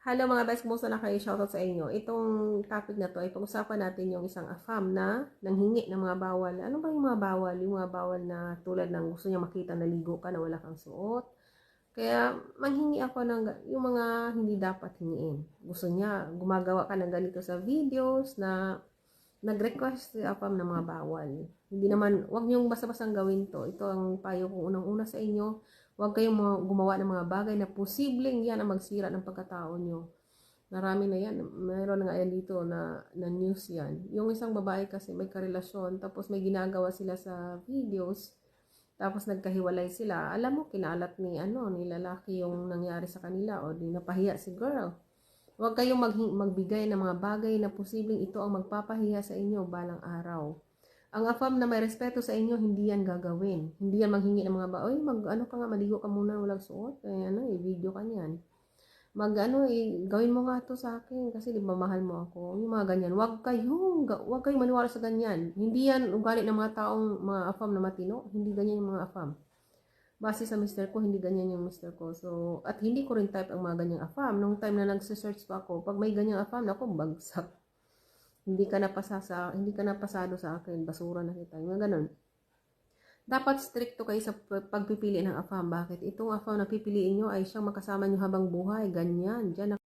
Hello mga best, kumusta na kayo? Shoutout sa inyo. Itong topic na to ay pag-usapan natin yung isang afam na nanghingi ng mga bawal. Ano ba yung mga bawal? Yung mga bawal na tulad ng gusto niya makita na ligo ka na wala kang suot. Kaya manghingi ako ng yung mga hindi dapat hingiin. Gusto niya gumagawa ka ng ganito sa videos na nag-request si afam ng mga bawal. Hindi naman, wag niyong basta-bastang gawin to. Ito ang payo ko unang-una sa inyo. Huwag kayong gumawa ng mga bagay na posibleng yan ang magsira ng pagkatao nyo. Marami na yan. Mayroon nga yan dito na news yan. Yung isang babae kasi may karelasyon, tapos may ginagawa sila sa videos, tapos nagkahiwalay sila. Alam mo, kinalat ni lalaki yung nangyari sa kanila o di napahiya si girl. Huwag kayong magbigay ng mga bagay na posibleng ito ang magpapahiya sa inyo balang araw. Ang afam na may respeto sa inyo, hindi yan gagawin. Hindi yan manghingi ng mga oy, ano ka nga, maligo ka muna, walang suot. I-video ka niyan. Gawin mo nga to sa akin kasi di ba mahal mo ako. Yung mga ganyan. Huwag kayong maniwala sa ganyan. Hindi yan ugali ng mga taong, mga afam na matino. Hindi ganyan yung mga afam. Base sa mister ko, hindi ganyan yung mister ko. So, at hindi ko rin type ang mga ganyang afam. Nung time na nagse-search pa ako, pag may ganyang afam, ako bagsak. Hindi ka napasado sa akin, basura na kita. Yung ganun. Dapat stricto kayo sa pagpipili ng afam. Bakit? Itong afam na pipiliin nyo ay siyang makasama nyo habang buhay. Ganyan. Diyan